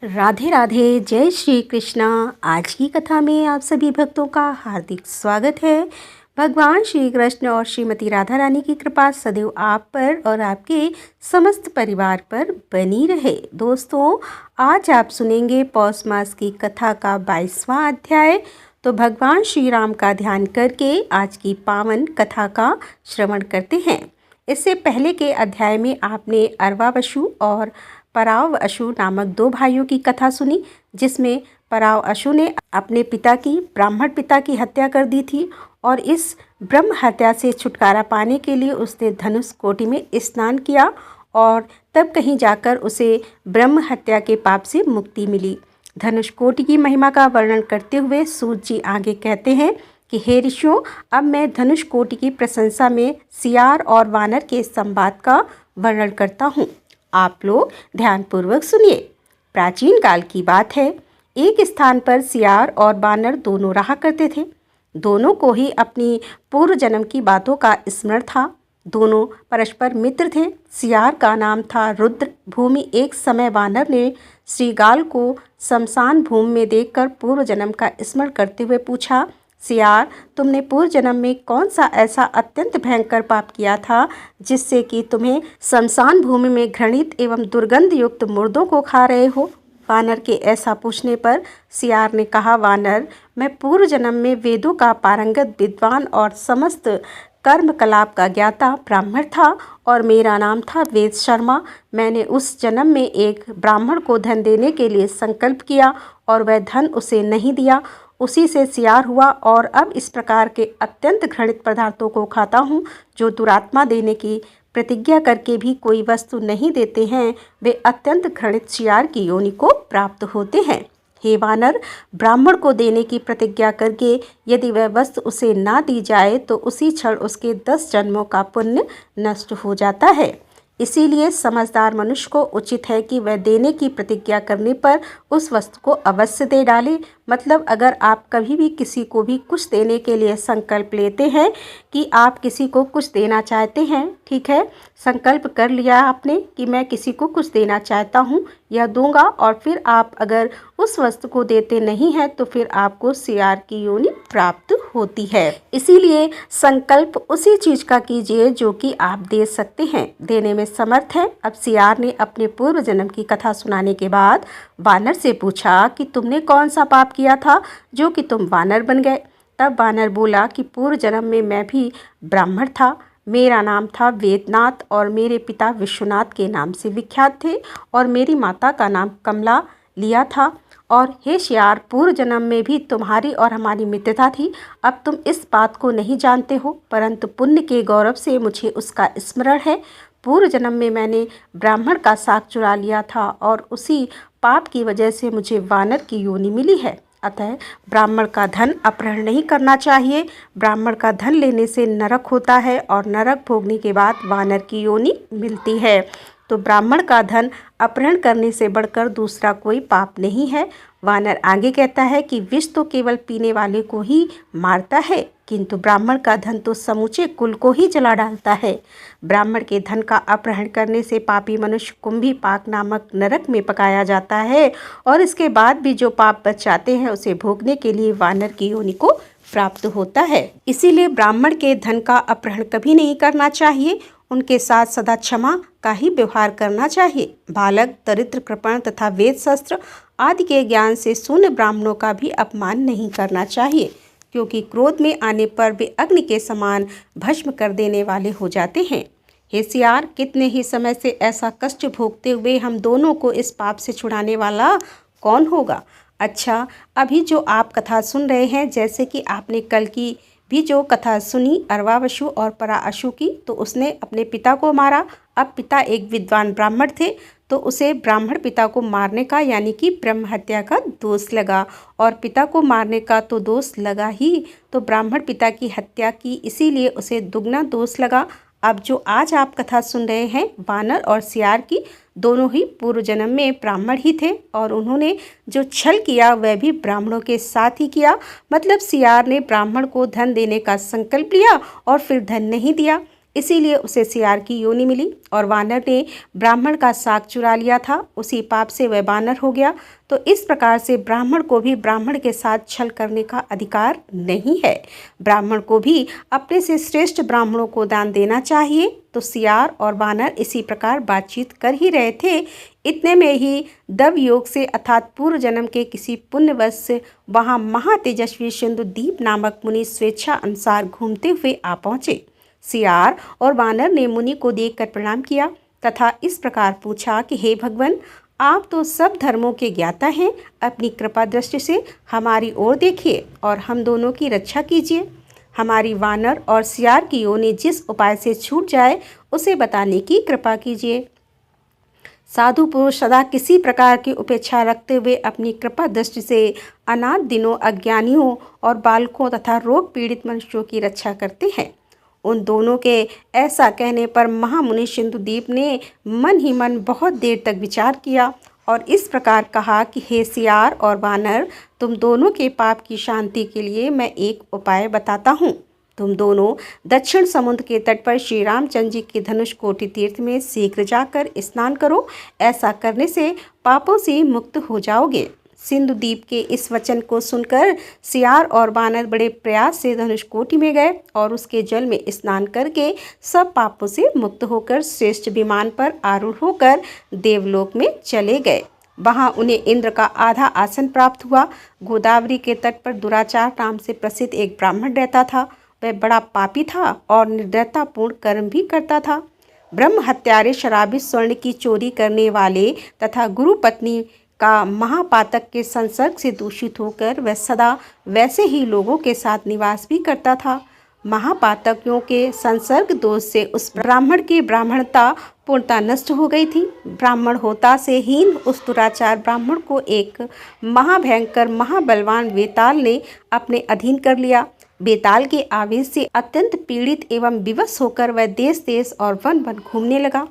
राधे राधे, जय श्री कृष्णा। आज की कथा में आप सभी भक्तों का हार्दिक स्वागत है। भगवान श्री कृष्ण और श्रीमती राधा रानी की कृपा सदैव आप पर और आपके समस्त परिवार पर बनी रहे। दोस्तों, आज आप सुनेंगे पौष मास की कथा का 22वां अध्याय। तो भगवान श्री राम का ध्यान करके आज की पावन कथा का श्रवण करते हैं। इससे पहले के अध्याय में आपने अरवावशु और पराव अशु नामक दो भाइयों की कथा सुनी, जिसमें पराव अशु ने अपने पिता की, ब्राह्मण पिता की हत्या कर दी थी और इस ब्रह्म हत्या से छुटकारा पाने के लिए उसने धनुष कोटि में स्नान किया और तब कहीं जाकर उसे ब्रह्म हत्या के पाप से मुक्ति मिली। धनुष कोटि की महिमा का वर्णन करते हुए सूत जी आगे कहते हैं कि हे ऋषियों, अब मैं धनुष कोटि की प्रशंसा में सियार और वानर के संवाद का वर्णन करता हूँ। आप लोग ध्यानपूर्वक सुनिए। प्राचीन काल की बात है। एक स्थान पर सियार और बानर दोनों रहा करते थे। दोनों को ही अपनी पूर्व जन्म की बातों का स्मरण था। दोनों परस्पर मित्र थे। सियार का नाम था रुद्र भूमि। एक समय वानर ने श्रीगाल को शमशान भूमि में देखकर पूर्व जन्म का स्मरण करते हुए पूछा, सियार, तुमने पूर्व जन्म में कौन सा ऐसा अत्यंत भयंकर पाप किया था जिससे कि तुम्हें शमशान भूमि में घृणित एवं दुर्गंध युक्त मुर्दों को खा रहे हो? वानर के ऐसा पूछने पर सियार ने कहा, वानर, मैं पूर्व जन्म में वेदों का पारंगत विद्वान और समस्त कर्म कलाप का ज्ञाता ब्राह्मण था और मेरा नाम था वेद शर्मा। मैंने उस जन्म में एक ब्राह्मण को धन देने के लिए संकल्प किया और वह धन उसे नहीं दिया। उसी से सियार हुआ और अब इस प्रकार के अत्यंत घृणित पदार्थों को खाता हूँ जो दुरात्मा देने की प्रतिज्ञा करके भी कोई वस्तु नहीं देते हैं। वे अत्यंत घृणित सियार की योनि को प्राप्त होते हैं। हे वानर, ब्राह्मण को देने की प्रतिज्ञा करके यदि वह वस्तु उसे ना दी जाए तो उसी क्षण उसके 10 जन्मों का पुण्य नष्ट हो जाता है। इसीलिए समझदार मनुष्य को उचित है कि वह देने की प्रतिज्ञा करने पर उस वस्तु को अवश्य दे डाले। मतलब अगर आप कभी भी किसी को भी कुछ देने के लिए संकल्प लेते हैं कि आप किसी को कुछ देना चाहते हैं, ठीक है, संकल्प कर लिया आपने कि मैं किसी को कुछ देना चाहता हूँ या दूंगा, और फिर आप अगर उस वस्तु को देते नहीं हैं तो फिर आपको सियार की योनि प्राप्त होती है। इसीलिए संकल्प उसी चीज का कीजिए जो कि आप दे सकते हैं, देने में समर्थ है। अब सियार ने अपने पूर्व जन्म की कथा सुनाने के बाद वानर से पूछा कि तुमने कौन सा पाप किया था जो कि तुम वानर बन गए? तब वानर बोला कि पूर्व जन्म में मैं भी ब्राह्मण था। मेरा नाम था वेदनाथ और मेरे पिता विश्वनाथ के नाम से विख्यात थे और मेरी माता का नाम कमला लिया था। और हे सियार, पूर्व जन्म में भी तुम्हारी और हमारी मित्रता थी। अब तुम इस बात को नहीं जानते हो, परंतु पुण्य के गौरव से मुझे उसका स्मरण है। पूर्व जन्म में मैंने ब्राह्मण का साग चुरा लिया था और उसी पाप की वजह से मुझे वानर की योनि मिली है। अतः ब्राह्मण का धन अपहरण नहीं करना चाहिए। ब्राह्मण का धन लेने से नरक होता है और नरक भोगने के बाद वानर की योनि मिलती है। तो ब्राह्मण का धन अपहरण करने से बढ़कर दूसरा कोई पाप नहीं है। वानर आगे कहता है कि विष तो केवल पीने वाले को ही मारता है, किंतु ब्राह्मण का धन तो समूचे कुल को ही जला डालता है। ब्राह्मण के धन का अपहरण करने से पापी मनुष्य कुंभी पाक नामक नरक में पकाया जाता है और इसके बाद भी जो पाप बच जाते हैं उसे भोगने के लिए वानर की योनि को प्राप्त होता है। इसीलिए ब्राह्मण के धन का अपहरण कभी नहीं करना चाहिए। उनके साथ सदा क्षमा का ही व्यवहार करना चाहिए। बालक, दरिद्र, कृपण तथा वेद शस्त्र आदि के ज्ञान से शून्य ब्राह्मणों का भी अपमान नहीं करना चाहिए, क्योंकि क्रोध में आने पर वे अग्नि के समान भस्म कर देने वाले हो जाते हैं। हे सियार, कितने ही समय से ऐसा कष्ट भोगते हुए हम दोनों को इस पाप से छुड़ाने वाला कौन होगा? अच्छा, अभी जो आप कथा सुन रहे हैं, जैसे कि आपने कल की भी जो कथा सुनी अरवावशु और पराअशु की, तो उसने अपने पिता को मारा। अब पिता एक विद्वान ब्राह्मण थे तो उसे ब्राह्मण पिता को मारने का यानी कि ब्रह्म हत्या का दोष लगा, और पिता को मारने का तो दोष लगा ही, तो ब्राह्मण पिता की हत्या की, इसीलिए उसे दुगना दोष लगा। अब जो आज आप कथा सुन रहे हैं वानर और सियार की, दोनों ही पूर्व जन्म में ब्राह्मण ही थे और उन्होंने जो छल किया वह भी ब्राह्मणों के साथ ही किया। मतलब सियार ने ब्राह्मण को धन देने का संकल्प लिया और फिर धन नहीं दिया। इसीलिए उसे सियार की योनि मिली और वानर ने ब्राह्मण का साग चुरा लिया था। उसी पाप से वह वानर हो गया। तो इस प्रकार से ब्राह्मण को भी ब्राह्मण के साथ छल करने का अधिकार नहीं है। ब्राह्मण को भी अपने से श्रेष्ठ ब्राह्मणों को दान देना चाहिए। तो सियार और वानर इसी प्रकार बातचीत कर ही रहे थे। इतने में ही दव योग से अर्थात पूर्व जन्म के किसी पुण्यवश से वहाँ महातेजस्वी सिंधुदीप नामक मुनि स्वेच्छा अनुसार घूमते हुए आ पहुँचे। सियार और वानर ने मुनि को देखकर प्रणाम किया तथा इस प्रकार पूछा कि हे भगवान, आप तो सब धर्मों के ज्ञाता हैं। अपनी कृपा दृष्टि से हमारी ओर देखिए और हम दोनों की रक्षा कीजिए। हमारी वानर और सियार की योनि जिस उपाय से छूट जाए उसे बताने की कृपा कीजिए। साधु पुरुष सदा किसी प्रकार की उपेक्षा रखते हुए अपनी कृपा दृष्टि से अनाथ दिनों, अज्ञानियों और बालकों तथा रोग पीड़ित मनुष्यों की रक्षा करते हैं। उन दोनों के ऐसा कहने पर महामुनि सिंधुदीप ने मन ही मन बहुत देर तक विचार किया और इस प्रकार कहा कि हे सियार और वानर, तुम दोनों के पाप की शांति के लिए मैं एक उपाय बताता हूँ। तुम दोनों दक्षिण समुद्र के तट पर श्री रामचंद्र जी के धनुष कोटि तीर्थ में शीघ्र जाकर स्नान करो। ऐसा करने से पापों से मुक्त हो जाओगे। सिंधुदीप के इस वचन को सुनकर सियार और वानर बड़े प्रयास से धनुष कोटि में गए और उसके जल में स्नान करके सब पापों से मुक्त होकर श्रेष्ठ विमान पर आरूढ़ होकर देवलोक में चले गए। वहाँ उन्हें इंद्र का आधा आसन प्राप्त हुआ। गोदावरी के तट पर दुराचार नाम से प्रसिद्ध एक ब्राह्मण रहता था। वह बड़ा पापी था और निर्दयतापूर्ण कर्म भी करता था। ब्रह्म हत्यारे, शराबी, स्वर्ण की चोरी करने वाले तथा गुरु पत्नी का महापातक के संसर्ग से दूषित होकर वह सदा वैसे ही लोगों के साथ निवास भी करता था। महापातकियों के संसर्ग दोष से उस ब्राह्मण की ब्राह्मणता पूर्णता नष्ट हो गई थी। ब्राह्मण होता से हीन उस दुराचार ब्राह्मण को एक महाभयंकर महाबलवान वेताल ने अपने अधीन कर लिया। बेताल के आवेश से अत्यंत पीड़ित एवं विवश होकर वह देश देश और वन वन घूमने लगा।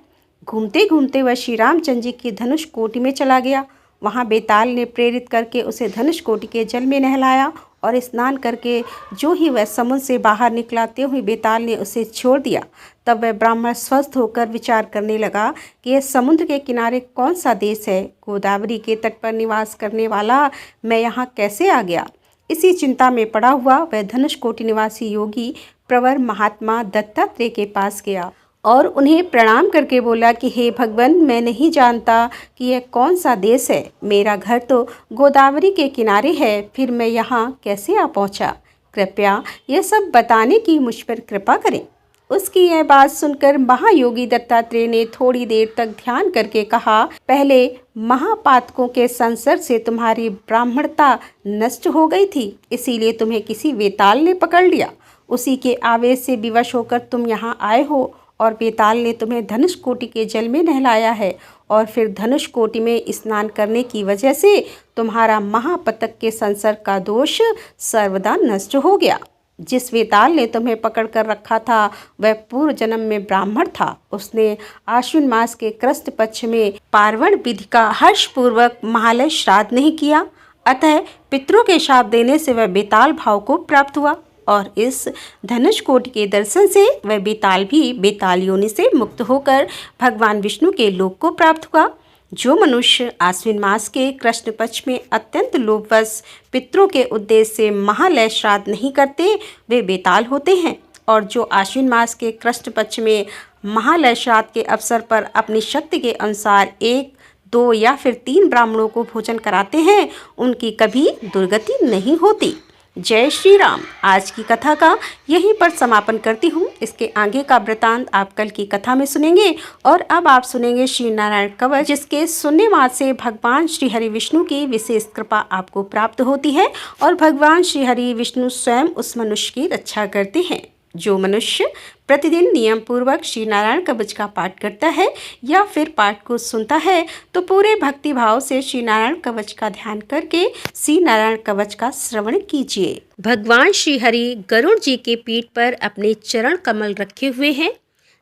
घूमते घूमते वह श्री रामचंद्र जी की धनुष कोटि में चला गया। वहाँ बेताल ने प्रेरित करके उसे धनुष कोटि के जल में नहलाया और स्नान करके जो ही वह समुद्र से बाहर निकला त्यों ही बेताल ने उसे छोड़ दिया। तब वह ब्राह्मण स्वस्थ होकर विचार करने लगा कि यह समुद्र के किनारे कौन सा देश है। गोदावरी के तट पर निवास करने वाला मैं यहाँ कैसे आ गया। इसी चिंता में पड़ा हुआ वह धनुष कोटि निवासी योगी प्रवर महात्मा दत्तात्रेय के पास गया और उन्हें प्रणाम करके बोला कि हे भगवान, मैं नहीं जानता कि यह कौन सा देश है। मेरा घर तो गोदावरी के किनारे है, फिर मैं यहाँ कैसे आ पहुँचा। कृपया यह सब बताने की मुझ पर कृपा करें। उसकी यह बात सुनकर महायोगी दत्तात्रेय ने थोड़ी देर तक ध्यान करके कहा, पहले महापातकों के संसर्ग से तुम्हारी ब्राह्मणता नष्ट हो गई थी, इसीलिए तुम्हें किसी वेताल ने पकड़ लिया। उसी के आवेश से विवश होकर तुम यहाँ आए हो और बेताल ने तुम्हें धनुष कोटि के जल में नहलाया है और फिर धनुष कोटि में स्नान करने की वजह से तुम्हारा महापतक के संसर्ग का दोष सर्वदा नष्ट हो गया। जिस वेताल ने तुम्हें पकड़ कर रखा था वह पूर्व जन्म में ब्राह्मण था। उसने आश्विन मास के कृष्ण पक्ष में पार्वण विधि का हर्षपूर्वक महालय श्राद्ध नहीं किया, अतः पितरों के शाप देने से वह बेताल भाव को प्राप्त हुआ और इस धनुष कोटि के दर्शन से वह बेताल भी बेताल योनि से मुक्त होकर भगवान विष्णु के लोक को प्राप्त हुआ। जो मनुष्य आश्विन मास के कृष्ण पक्ष में अत्यंत लोभवश पितरों के उद्देश्य से महालय श्राद्ध नहीं करते वे बेताल होते हैं, और जो आश्विन मास के कृष्ण पक्ष में महालय श्राद्ध के अवसर पर अपनी शक्ति के अनुसार 1, 2 या फिर 3 ब्राह्मणों को भोजन कराते हैं उनकी कभी दुर्गति नहीं होती। जय श्री राम। आज की कथा का यहीं पर समापन करती हूँ। इसके आगे का वृतांत आप कल की कथा में सुनेंगे। और अब आप सुनेंगे श्री नारायण कवच, जिसके सुनने मात्र से भगवान श्री हरि विष्णु की विशेष कृपा आपको प्राप्त होती है और भगवान श्री हरि विष्णु स्वयं उस मनुष्य की रक्षा करते हैं। जो मनुष्य प्रतिदिन नियम पूर्वक श्री नारायण कवच का पाठ करता है या फिर पाठ को सुनता है तो पूरे भक्ति भाव से श्री नारायण कवच का ध्यान करके श्री नारायण कवच का श्रवण कीजिए। भगवान श्री हरि गरुड़ जी के पीठ पर अपने चरण कमल रखे हुए हैं,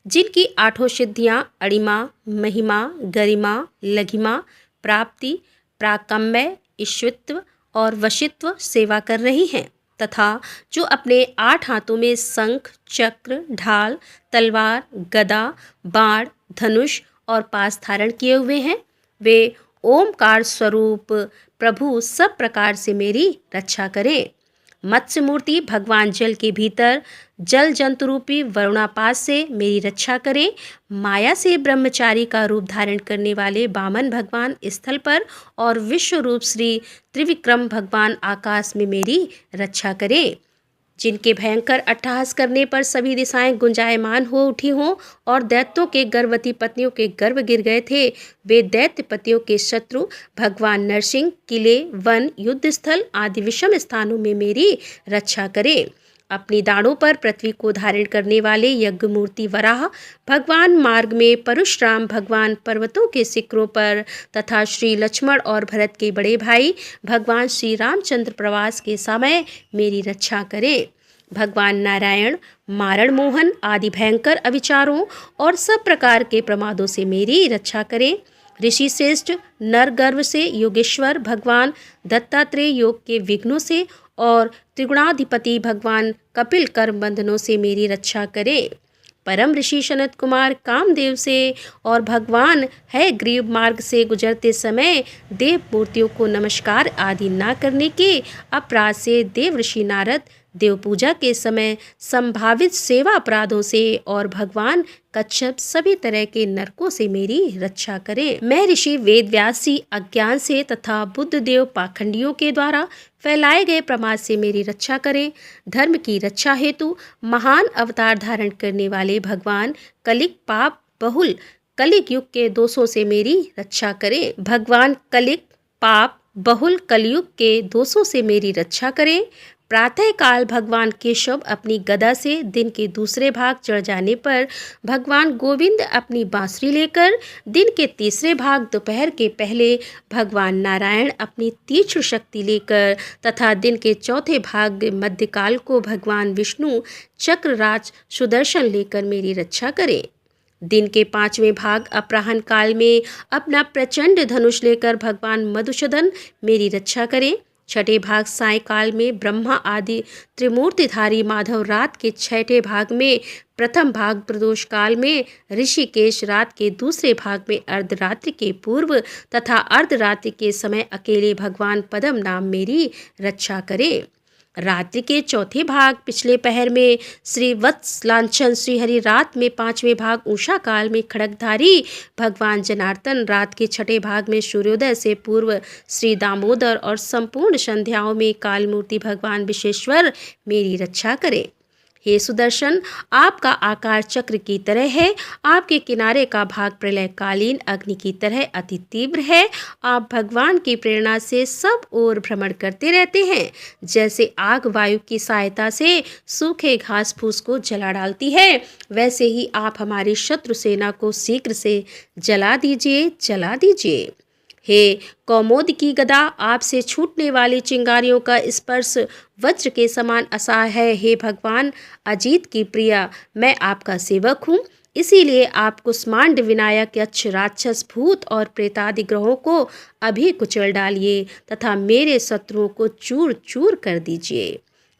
जिनकी 8 सिद्धियां अणिमा, महिमा, गरिमा, लघिमा, प्राप्ति, प्राकम्य, ईश्वित्व और वशित्व सेवा कर रही हैं। तथा जो अपने 8 हाथों में शंख, चक्र, ढाल, तलवार, गदा, बाण, धनुष और पास धारण किए हुए हैं, वे ओमकार स्वरूप प्रभु सब प्रकार से मेरी रक्षा करें। मत्स्य मूर्ति भगवान जल के भीतर जल जंतु रूपी वरुणापास से मेरी रक्षा करें। माया से ब्रह्मचारी का रूप धारण करने वाले वामन भगवान स्थल पर और विश्व रूप श्री त्रिविक्रम भगवान आकाश में मेरी रक्षा करें। जिनके भयंकर अट्टहास करने पर सभी दिशाएं गुंजायमान हो उठी हों और दैत्यों के गर्भवती पत्नियों के गर्भ गिर गए थे, वे दैत्य पतियों के शत्रु भगवान नरसिंह किले, वन, युद्ध स्थल आदि विषम स्थानों में मेरी रक्षा करें। अपनी दाढ़ों पर पृथ्वी को धारण करने वाले यज्ञ मूर्ति वराह भगवान मार्ग में, परशुराम भगवान पर्वतों के शिखरों पर तथा श्री लक्ष्मण और भरत के बड़े भाई भगवान श्री रामचंद्र प्रवास के समय मेरी रक्षा करें। भगवान नारायण मारण मोहन आदि भयंकर अविचारों और सब प्रकार के प्रमादों से मेरी रक्षा करें। ऋषि श्रेष्ठ नर गर्भ से योगेश्वर भगवान दत्तात्रेय योग के विघ्नों से और त्रिगुणाधिपति भगवान कपिल कर्म बंधनों से मेरी रक्षा करें। परम ऋषि सनत कुमार कामदेव से और भगवान है ग्रीव मार्ग से गुजरते समय देव मूर्तियों को नमस्कार आदि न करने के अपराध से देव ऋषि नारद देव पूजा के समय संभावित सेवा अपराधों से और भगवान कच्छप सभी तरह के नरकों से मेरी रक्षा करें। मैं ऋषि वेद व्यासी अज्ञान से तथा बुद्ध देव पाखंडियों के द्वारा फैलाए गए प्रमाद से मेरी रक्षा करें। धर्म की रक्षा हेतु महान अवतार धारण करने वाले भगवान कलिक पाप बहुल कलिक युग के दोषों से मेरी रक्षा करें। भगवान कलिक पाप बहुल कलयुग के दोषों से मेरी रक्षा करें। प्रातः काल भगवान केशव अपनी गदा से दिन के दूसरे भाग चढ़ जाने पर भगवान गोविंद अपनी बांसुरी लेकर दिन के तीसरे भाग दोपहर के पहले भगवान नारायण अपनी तीक्ष्ण शक्ति लेकर तथा दिन के चौथे भाग मध्यकाल को भगवान विष्णु चक्रराज सुदर्शन लेकर मेरी रक्षा करें। दिन के 5वें भाग अपराह्न काल में अपना प्रचंड धनुष लेकर भगवान मधुसूदन मेरी रक्षा करें। छठे भाग सायंकाल में ब्रह्मा आदि त्रिमूर्तिधारी माधव रात के छठे भाग में प्रथम भाग प्रदोष काल में ऋषिकेश रात के दूसरे भाग में अर्धरात्रि के पूर्व तथा अर्धरात्रि के समय अकेले भगवान पद्म नाम मेरी रक्षा करें। रात्रि के चौथे भाग पिछले पहर में श्री वत्स लांछन श्रीहरि रात में 5वें भाग उषा काल में खड़गधारी भगवान जनार्दन रात के छठे भाग में सूर्योदय से पूर्व श्री दामोदर और संपूर्ण संध्याओं में काल मूर्ति भगवान विश्वेश्वर मेरी रक्षा करें। हे सुदर्शन, आपका आकार चक्र की तरह है, आपके किनारे का भाग प्रलयकालीन अग्नि की तरह अति तीव्र है। आप भगवान की प्रेरणा से सब ओर भ्रमण करते रहते हैं। जैसे आग वायु की सहायता से सूखे घास फूस को जला डालती है, वैसे ही आप हमारी शत्रु सेना को शीघ्र से जला दीजिए, जला दीजिए। हे कौमोद की गदा, आपसे छूटने वाली चिंगारियों का स्पर्श वज्र के समान असह्य है। हे भगवान अजीत की प्रिया, मैं आपका सेवक हूँ, इसीलिए आप कुष्मांड विनायक यक्ष राक्षस भूत और प्रेतादि ग्रहों को अभी कुचल डालिए तथा मेरे शत्रुओं को चूर चूर कर दीजिए।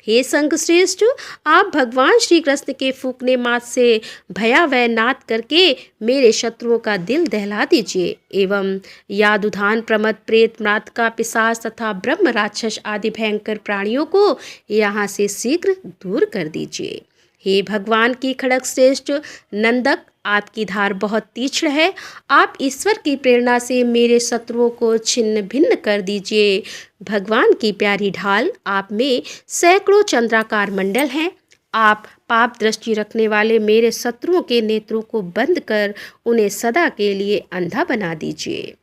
हे संघश्रेष्ठ, आप भगवान श्री कृष्ण के फूकने मात से भयावह नाद करके मेरे शत्रुओं का दिल दहला दीजिए एवं यादुधान प्रमद प्रेत म्रातका पिशाच तथा ब्रह्म राक्षस आदि भयंकर प्राणियों को यहाँ से शीघ्र दूर कर दीजिए। हे भगवान की खड़ग श्रेष्ठ नंदक, आपकी धार बहुत तीक्ष्ण है, आप ईश्वर की प्रेरणा से मेरे शत्रुओं को छिन्न भिन्न कर दीजिए। भगवान की प्यारी ढाल, आप में सैकड़ों चंद्राकार मंडल हैं। आप पाप दृष्टि रखने वाले मेरे शत्रुओं के नेत्रों को बंद कर उन्हें सदा के लिए अंधा बना दीजिए।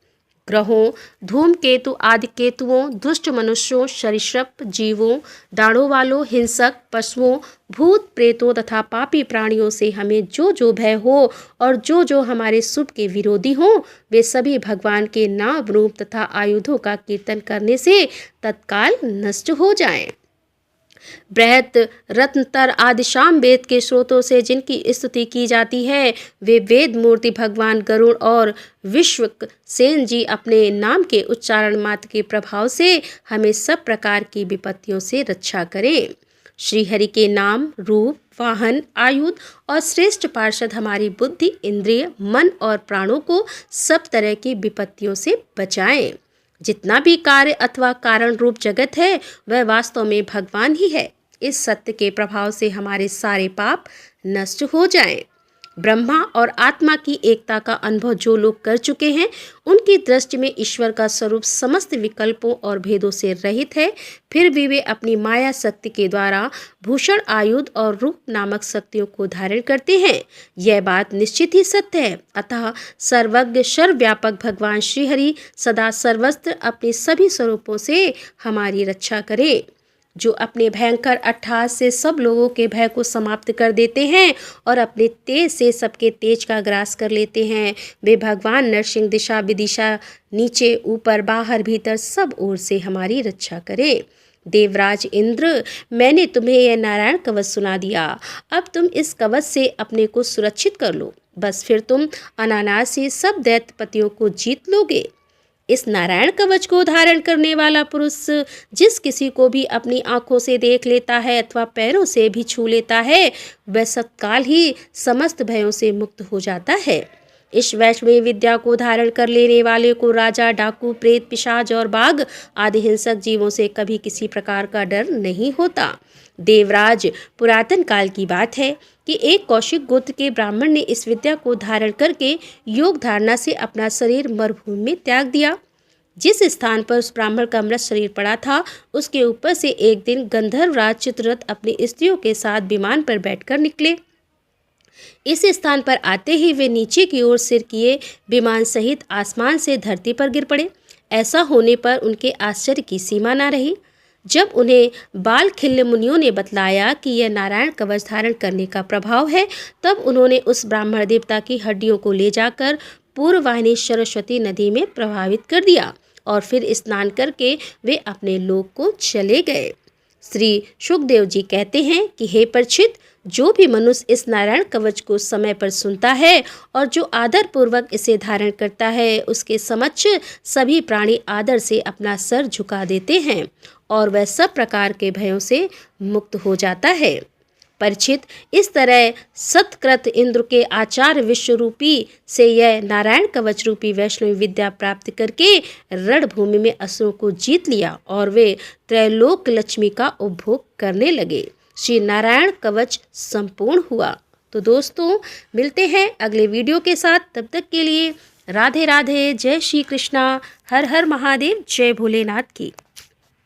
ग्रहों, धूमकेतु आदि केतुओं, दुष्ट मनुष्यों, सरीसृप जीवों, दाढ़ों वालों, हिंसक पशुओं, भूत प्रेतों तथा पापी प्राणियों से हमें जो जो भय हो और जो जो हमारे शुभ के विरोधी हों, वे सभी भगवान के नाम रूप तथा आयुधों का कीर्तन करने से तत्काल नष्ट हो जाएं। बृहत रत्नतर आदि शाम वेद के स्रोतों से जिनकी स्तुति की जाती है, वे वेद मूर्ति भगवान गरुड़ और विश्वक सेन जी अपने नाम के उच्चारण मात्र के प्रभाव से हमें सब प्रकार की विपत्तियों से रक्षा करें। श्री हरि के नाम, रूप, वाहन, आयुध और श्रेष्ठ पार्षद हमारी बुद्धि, इंद्रिय, मन और प्राणों को सब तरह की विपत्तियों से बचाएं। जितना भी कार्य अथवा कारण रूप जगत है वह वास्तव में भगवान ही है। इस सत्य के प्रभाव से हमारे सारे पाप नष्ट हो जाएं। ब्रह्मा और आत्मा की एकता का अनुभव जो लोग कर चुके हैं, उनकी दृष्टि में ईश्वर का स्वरूप समस्त विकल्पों और भेदों से रहित है। फिर भी वे अपनी माया शक्ति के द्वारा भूषण, आयुध और रूप नामक शक्तियों को धारण करते हैं। यह बात निश्चित ही सत्य है। अतः सर्वज्ञ सर्वव्यापक भगवान श्रीहरि सदा सर्वत्र अपने सभी स्वरूपों से हमारी रक्षा करें, जो अपने भयंकर अट्टहास से सब लोगों के भय को समाप्त कर देते हैं और अपने तेज से सबके तेज का ग्रास कर लेते हैं। वे भगवान नरसिंह दिशा विदिशा, नीचे ऊपर बाहर भीतर सब ओर से हमारी रक्षा करें। देवराज इंद्र, मैंने तुम्हें यह नारायण कवच सुना दिया। अब तुम इस कवच से अपने को सुरक्षित कर लो, बस फिर तुम अनायास से सब दैत्यपतियों को जीत लोगे। इस नारायण कवच को धारण करने वाला पुरुष जिस किसी को भी अपनी आंखों से देख लेता है अथवा पैरों से भी छू लेता है, वह सत्काल ही समस्त भयों से मुक्त हो जाता है। इस वैष्णवी विद्या को धारण कर लेने वाले को राजा, डाकू, प्रेत, पिशाच और बाघ आदि हिंसक जीवों से कभी किसी प्रकार का डर नहीं होता। देवराज, पुरातन काल की बात है कि एक कौशिक गोत्र के ब्राह्मण ने इस विद्या को धारण करके योग धारणा से अपना शरीर मरुभूमि में त्याग दिया। जिस स्थान पर उस ब्राह्मण का मृत शरीर पड़ा था, उसके ऊपर से एक दिन गंधर्वराज चित्ररथ अपनी स्त्रियों के साथ विमान पर बैठकर निकले। इस स्थान पर आते ही वे नीचे की ओर सिर किए विमान सहित आसमान से धरती पर गिर पड़े। ऐसा होने पर उनके आश्चर्य की सीमा न रही। जब उन्हें बाल खिल्य मुनियों ने बतलाया कि यह नारायण कवच धारण करने का प्रभाव है, तब उन्होंने उस ब्राह्मण देवता की हड्डियों को ले जाकर पूर्ववाहिनी सरस्वती नदी में प्रभावित कर दिया और फिर स्नान करके वे अपने लोक को चले गए। श्री शुकदेव जी कहते हैं कि हे परीक्षित, जो भी मनुष्य इस नारायण कवच को समय पर सुनता है और जो आदर पूर्वक इसे धारण करता है, उसके समक्ष सभी प्राणी आदर से अपना सर झुका देते हैं और वह सब प्रकार के भयों से मुक्त हो जाता है। परीक्षित, इस तरह सत्कृत इंद्र के आचार्य विश्वरूपी से यह नारायण कवच रूपी वैष्णवी विद्या प्राप्त करके रणभूमि में असुरों को जीत लिया और वे त्रैलोक लक्ष्मी का उपभोग करने लगे। श्री नारायण कवच संपूर्ण हुआ। तो दोस्तों, मिलते हैं अगले वीडियो के साथ। तब तक के लिए राधे राधे, जय श्री कृष्णा, हर हर महादेव, जय भोलेनाथ की।